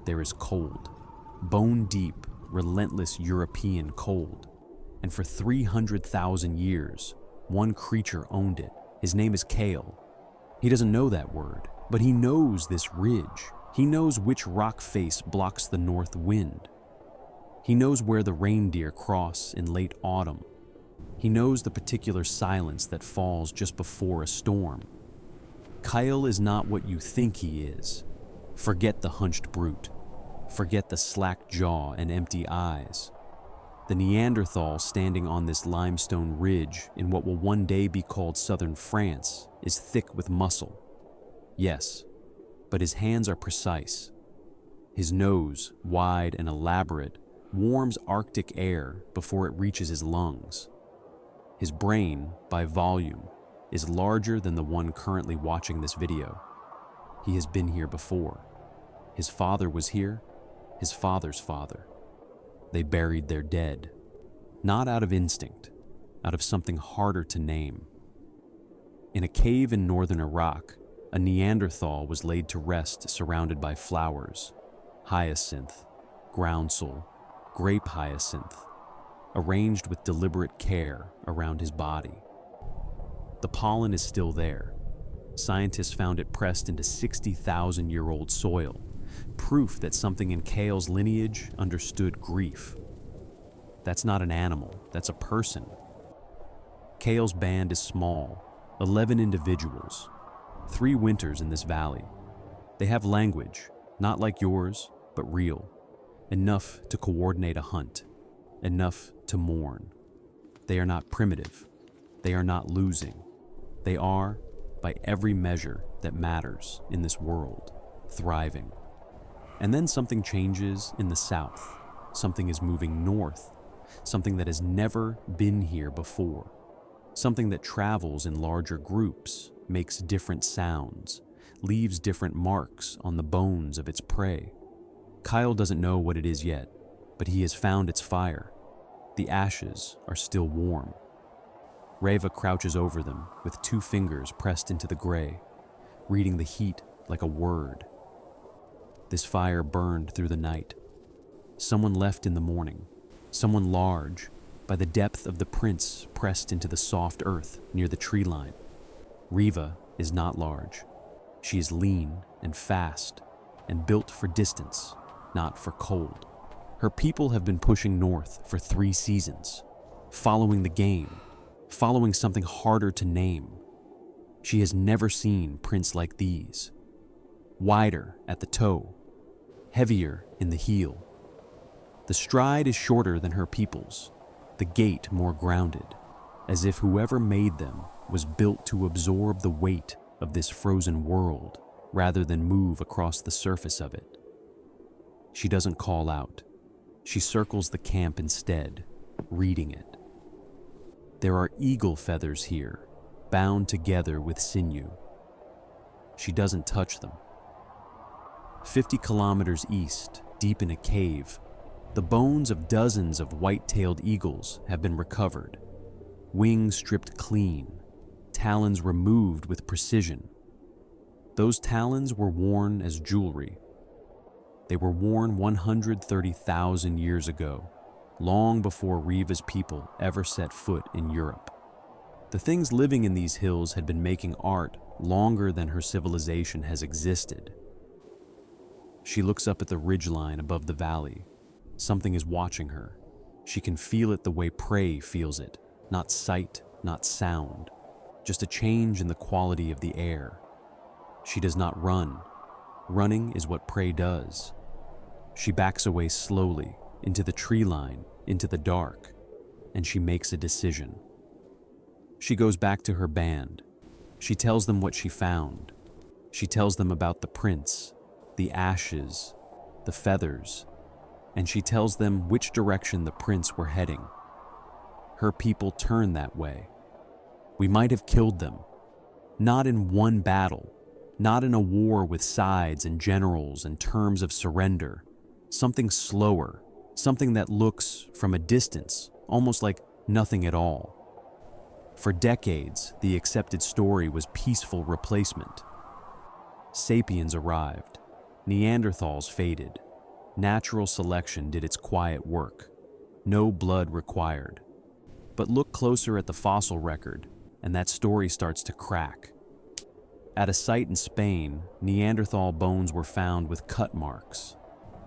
there is cold. Bone-deep, relentless European cold. And for 300,000 years, one creature owned it. His name is Kael. He doesn't know that word, but he knows this ridge. He knows which rock face blocks the north wind. He knows where the reindeer cross in late autumn. He knows the particular silence that falls just before a storm. Kael is not what you think he is. Forget the hunched brute. Forget the slack jaw and empty eyes. The Neanderthal standing on this limestone ridge in what will one day be called southern France is thick with muscle. Yes, but his hands are precise. His nose, wide and elaborate, warms Arctic air before it reaches his lungs. His brain, by volume, is larger than the one currently watching this video. He has been here before. His father was here, his father's father. They buried their dead, not out of instinct, out of something harder to name. In a cave in northern Iraq, a Neanderthal was laid to rest surrounded by flowers, hyacinth, groundsel, grape hyacinth, arranged with deliberate care around his body. The pollen is still there. Scientists found it pressed into 60,000-year-old soil, proof that something in Kael's lineage understood grief. That's not an animal, that's a person. Kael's band is small, 11 individuals, 3 winters in this valley. They have language, not like yours, but real, enough to coordinate a hunt, enough to mourn. They are not primitive, they are not losing. They are, by every measure that matters in this world, thriving. And then something changes in the south. Something is moving north. Something that has never been here before. Something that travels in larger groups, makes different sounds, leaves different marks on the bones of its prey. Kael doesn't know what it is yet, but he has found its fire. The ashes are still warm. Reva crouches over them with 2 fingers pressed into the gray, reading the heat like a word. This fire burned through the night. Someone left in the morning, someone large, by the depth of the prints pressed into the soft earth near the tree line. Reva is not large. She is lean and fast and built for distance, not for cold. Her people have been pushing north for 3 seasons, following the game, following something harder to name. She has never seen prints like these. Wider at the toe, heavier in the heel. The stride is shorter than her people's, the gait more grounded, as if whoever made them was built to absorb the weight of this frozen world rather than move across the surface of it. She doesn't call out. She circles the camp instead, reading it. There are eagle feathers here, bound together with sinew. She doesn't touch them. 50 kilometers east, deep in a cave, the bones of dozens of white-tailed eagles have been recovered, wings stripped clean, talons removed with precision. Those talons were worn as jewelry. They were worn 130,000 years ago, long before Reva's people ever set foot in Europe. The things living in these hills had been making art longer than her civilization has existed. She looks up at the ridgeline above the valley. Something is watching her. She can feel it the way prey feels it, not sight, not sound, just a change in the quality of the air. She does not run. Running is what prey does. She backs away slowly, into the tree line, into the dark, and she makes a decision. She goes back to her band. She tells them what she found. She tells them about the prints, the ashes, the feathers, and she tells them which direction the prints were heading. Her people turn that way. We might have killed them, not in one battle, not in a war with sides and generals and terms of surrender, something slower, something that looks, from a distance, almost like nothing at all. For decades, the accepted story was peaceful replacement. Sapiens arrived. Neanderthals faded. Natural selection did its quiet work. No blood required. But look closer at the fossil record, and that story starts to crack. At a site in Spain, Neanderthal bones were found with cut marks.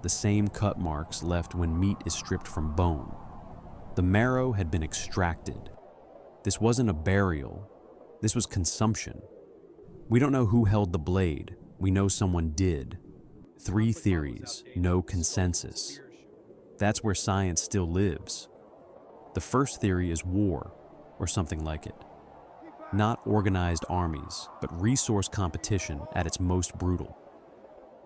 The same cut marks left when meat is stripped from bone. The marrow had been extracted. This wasn't a burial. This was consumption. We don't know who held the blade. We know someone did. 3 theories, no consensus. That's where science still lives. The first theory is war, or something like it. Not organized armies, but resource competition at its most brutal.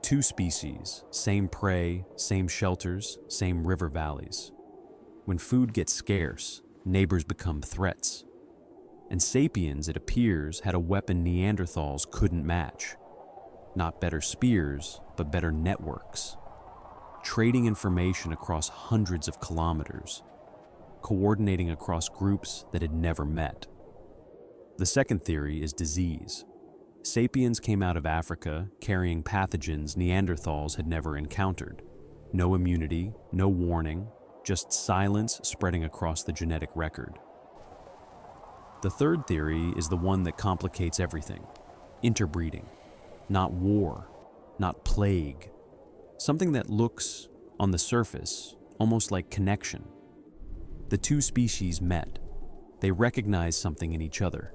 2 species, same prey, same shelters, same river valleys. When food gets scarce, neighbors become threats. And sapiens, it appears, had a weapon Neanderthals couldn't match. Not better spears, but better networks. Trading information across hundreds of kilometers. Coordinating across groups that had never met. The second theory is disease. Sapiens came out of Africa carrying pathogens Neanderthals had never encountered. No immunity, no warning, just silence spreading across the genetic record. The third theory is the one that complicates everything. Interbreeding. Not war, not plague. Something that looks, on the surface, almost like connection. The 2 species met. They recognized something in each other.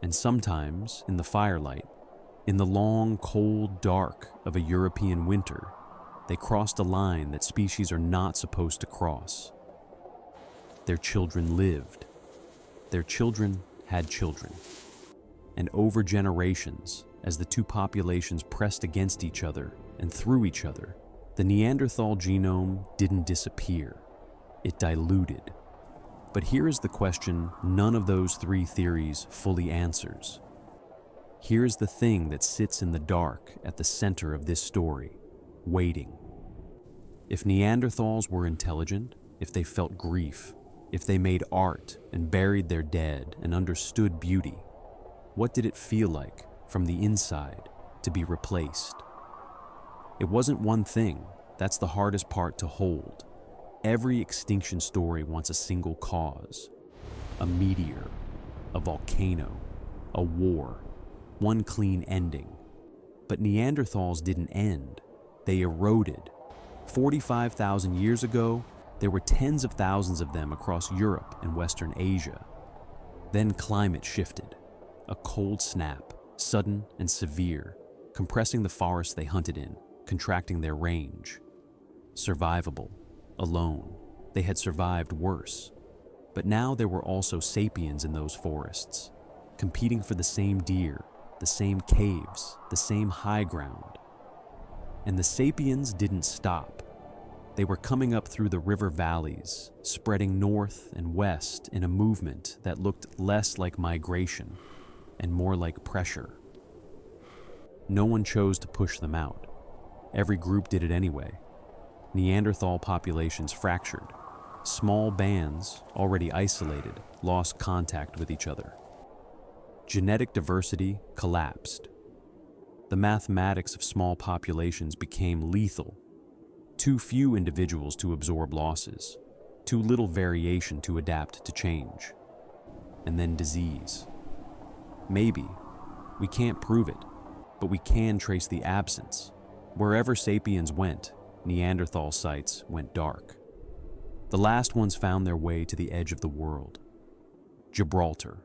And sometimes, in the firelight, in the long, cold dark of a European winter, they crossed a line that species are not supposed to cross. Their children lived. Their children had children. And over generations, as the 2 populations pressed against each other and through each other, the Neanderthal genome didn't disappear. It diluted. But here is the question none of those 3 theories fully answers. Here is the thing that sits in the dark at the center of this story, waiting. If Neanderthals were intelligent, if they felt grief, if they made art and buried their dead and understood beauty, what did it feel like from the inside to be replaced? It wasn't one thing. That's the hardest part to hold. Every extinction story wants a single cause. A meteor, a volcano, a war, one clean ending. But Neanderthals didn't end. They eroded. 45,000 years ago, there were tens of thousands of them across Europe and Western Asia. Then climate shifted. A cold snap, sudden and severe, compressing the forests they hunted in, contracting their range. Survivable, alone, they had survived worse. But now there were also sapiens in those forests, competing for the same deer, the same caves, the same high ground. And the sapiens didn't stop. They were coming up through the river valleys, spreading north and west in a movement that looked less like migration and more like pressure. No one chose to push them out. Every group did it anyway. Neanderthal populations fractured. Small bands, already isolated, lost contact with each other. Genetic diversity collapsed. The mathematics of small populations became lethal. Too few individuals to absorb losses. Too little variation to adapt to change. And then disease. Maybe. We can't prove it, but we can trace the absence. Wherever sapiens went, Neanderthal sites went dark. The last ones found their way to the edge of the world. Gibraltar,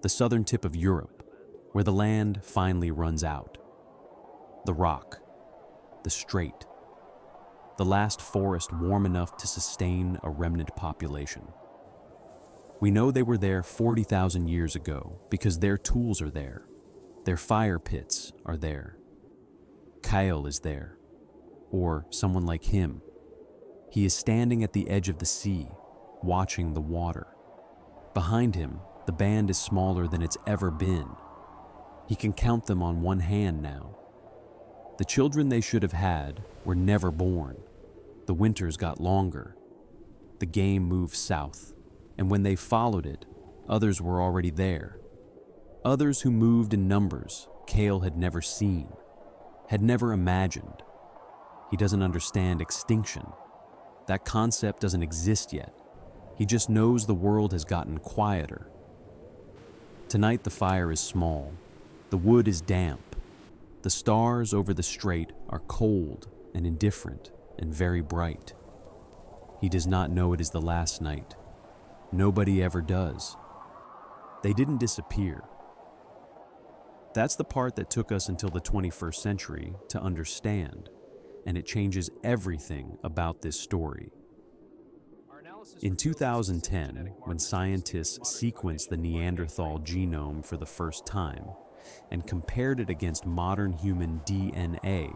the southern tip of Europe, where the land finally runs out. The rock, the strait, the last forest warm enough to sustain a remnant population. We know they were there 40,000 years ago because their tools are there. Their fire pits are there. Kael is there, or someone like him. He is standing at the edge of the sea, watching the water. Behind him, the band is smaller than it's ever been. He can count them on one hand now. The children they should have had were never born. The winters got longer. The game moved south, and when they followed it, others were already there. Others who moved in numbers Kael had never seen, had never imagined. He doesn't understand extinction. That concept doesn't exist yet. He just knows the world has gotten quieter. Tonight the fire is small. The wood is damp. The stars over the strait are cold and indifferent and very bright. He does not know it is the last night. Nobody ever does. They didn't disappear. That's the part that took us until the 21st century to understand, and it changes everything about this story. In 2010, when scientists sequenced the Neanderthal genome for the first time and compared it against modern human DNA,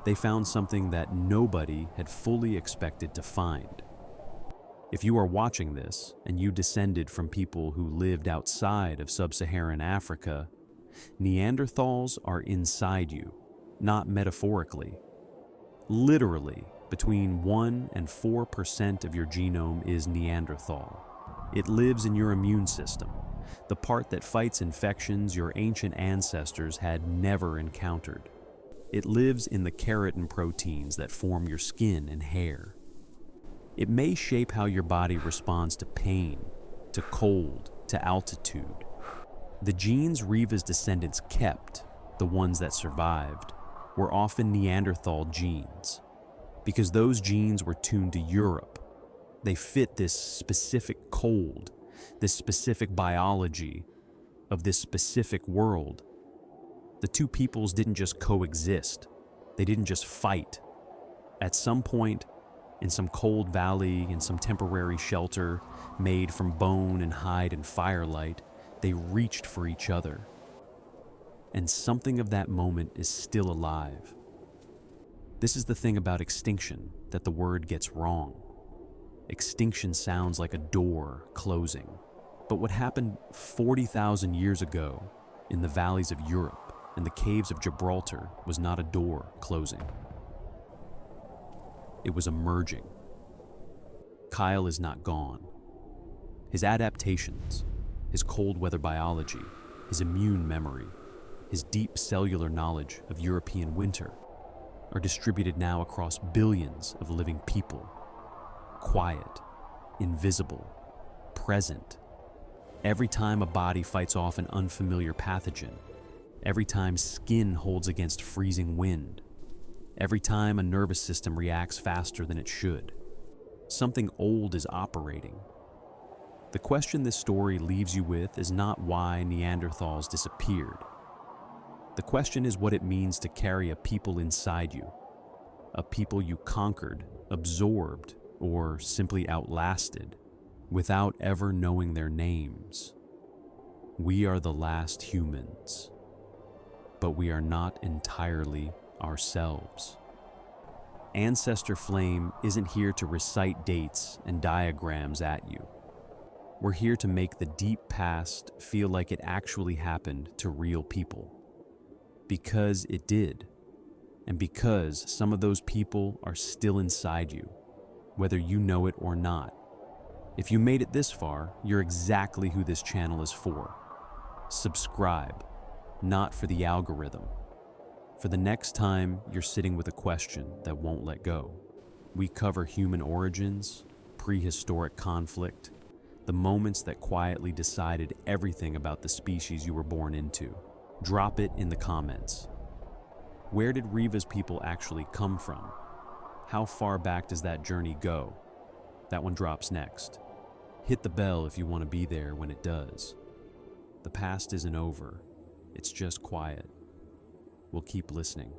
they found something that nobody had fully expected to find. If you are watching this and you descended from people who lived outside of sub-Saharan Africa, Neanderthals are inside you, not metaphorically. Literally, between 1 and 4% of your genome is Neanderthal. It lives in your immune system, the part that fights infections your ancient ancestors had never encountered. It lives in the keratin proteins that form your skin and hair. It may shape how your body responds to pain, to cold, to altitude. The genes Riva's descendants kept, the ones that survived, were often Neanderthal genes. Because those genes were tuned to Europe, they fit this specific cold, this specific biology of this specific world. The two peoples didn't just coexist. They didn't just fight. At some point, in some cold valley, in some temporary shelter made from bone and hide and firelight, they reached for each other. And something of that moment is still alive. This is the thing about extinction that the word gets wrong. Extinction sounds like a door closing. But what happened 40,000 years ago in the valleys of Europe and the caves of Gibraltar was not a door closing. It was a merging. Kael is not gone. His adaptations, his cold weather biology, his immune memory, his deep cellular knowledge of European winter are distributed now across billions of living people. Quiet, invisible, present. Every time a body fights off an unfamiliar pathogen, every time skin holds against freezing wind, every time a nervous system reacts faster than it should, something old is operating. The question this story leaves you with is not why Neanderthals disappeared. The question is what it means to carry a people inside you, a people you conquered, absorbed, or simply outlasted, without ever knowing their names. We are the last humans, but we are not entirely ourselves. Ancestor Flame isn't here to recite dates and diagrams at you. We're here to make the deep past feel like it actually happened to real people. Because it did, and because some of those people are still inside you, whether you know it or not. If you made it this far, you're exactly who this channel is for. Subscribe, not for the algorithm. For the next time you're sitting with a question that won't let go. We cover human origins, prehistoric conflict, the moments that quietly decided everything about the species you were born into. Drop it in the comments. Where did Riva's people actually come from? How far back does that journey go? That one drops next. Hit the bell if you want to be there when it does. The past isn't over. It's just quiet. We'll keep listening.